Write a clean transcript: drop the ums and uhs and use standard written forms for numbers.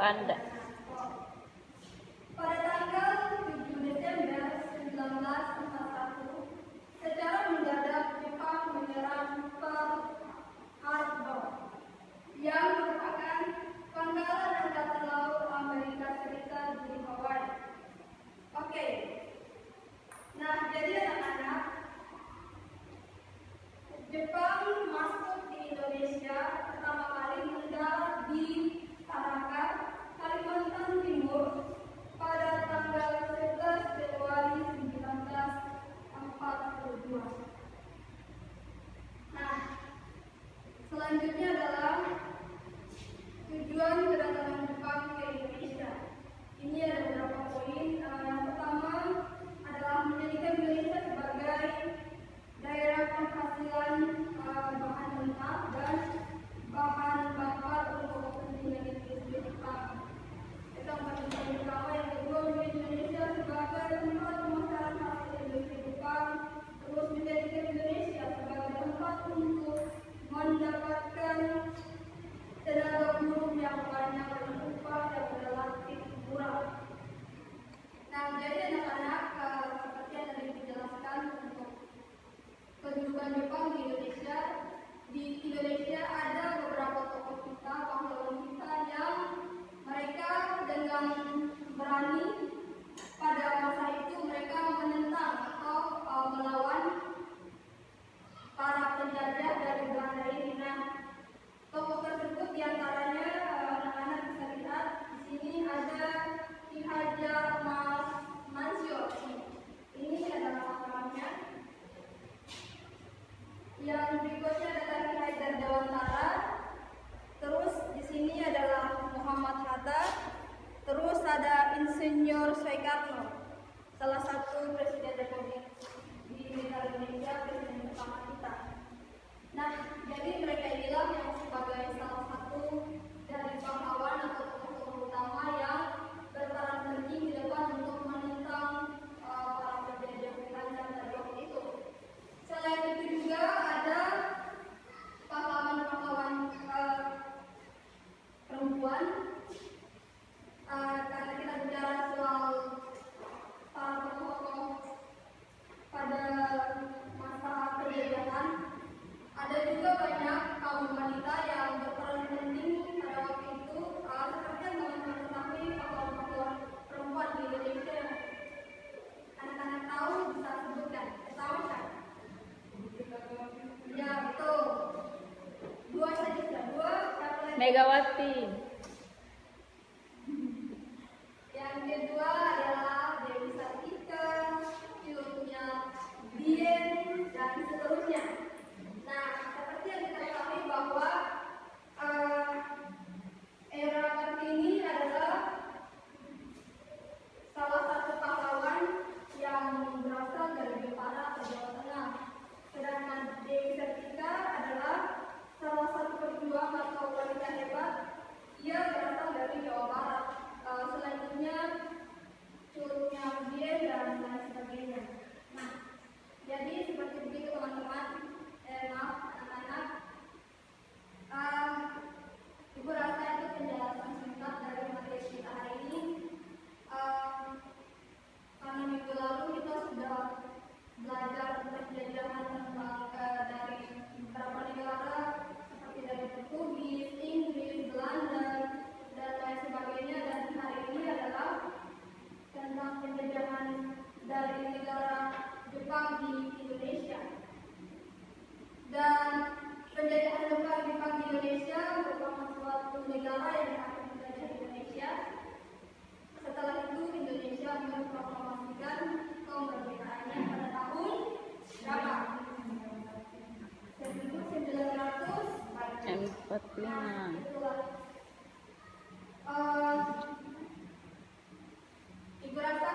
Belanda. Pada tanggal 7 Desember 1941, secara mendadak Jepang menyerang Pearl Harbor yang merupakan pangkalan angkatan laut Amerika Serikat di Hawaii. Oke. Nah, jadi anak-anak, Jepang masuk di Indonesia pertama kali mendarat di Tarakan, Kalimantan Timur pada tanggal 11 Februari 1942. Nah, selanjutnya adalah tujuan kedatangan Jepang ke Indonesia. Ini ada beberapa poin. Yang pertama adalah menjadikan Indonesia sebagai daerah penghasilan bahan mentah dan bahan bakar untuk kepentingan industri Jepang. Itu yang paling pertama. Yang kedua, menjadikan Indonesia sebagai tempat pemasaran hasil industri Jepang. Terus menjadikan Indonesia sebagai tempat untuk mendapatkan tenaga buruh yang banyak dan upah yang relatif murah. Nah, jadi anak-anak, seperti yang tadi dijelaskan untuk kedudukan Jepang di Indonesia. Di Indonesia ada beberapa tokoh kita, pahlawan kita yang mereka dengan berani pada masa itu mereka menentang atau melawan para penjajah dari Belanda ini. Nah, tokoh tersebut diantaranya anak-anak bisa lihat di sini ada Ki Hajar Mas Mansur. Ini adalah pahlawannya. Yang berikutnya adalah Ki Hajar Dewantara. Terus di sini adalah Muhammad Hatta. Terus ada Insinyur Soekarno, salah satu presiden republik di negara Indonesia, presiden pertama kita. Nah, jadi mereka inilah yang sebagai salah satu dari pahlawan atau tokoh utama yang berperan penting di depan untuk menentang para penjajah Belanda pada waktu itu. Selain itu juga ada pahlawan-pahlawan perempuan. Karena kita bicara soal para tokoh pada masa penjajahan, ada juga banyak kaum wanita yang berperan penting pada waktu itu. Seperti yang teman-teman ketahui, pahlawan-pahlawan perempuan di Indonesia, anak-anak tahu bisa sebutkan, tahu kan? Ya, betul. Dua saja sudah, dua. Megawati. Yang kedua adalah Dewi Sartika, filmnya Dian, dan seterusnya. Nah, seperti yang kita ketahui bahwa era Kartini adalah salah satu pahlawan yang berasal dari Jepara atau Jawa Tengah. Sedangkan Dewi Sartika adalah salah satu pejuang atau wanita hebat. Ia berasal dari Jawa Barat. Selanjutnya curugnya Dian dan lain sebagainya. Nah, jadi seperti begitu teman-teman. Maaf anak-anak. Ibu rasa itu penjelasan singkat dari materi kita hari ini. Karena minggu lalu kita sudah belajar tentang penjajahan dari beberapa negara seperti dari Portugis, Inggris, Belanda, dan lain sebagainya. Dan hari ini adalah tentang penjajahan dari negara Jepang di Indonesia. Dan penjajahan Jepang di Indonesia merupakan suatu negara yang akan menjajah Indonesia. Setelah itu Indonesia memproklamasikan kemerdekaannya pada tahun berapa? 1945. Ibu rasa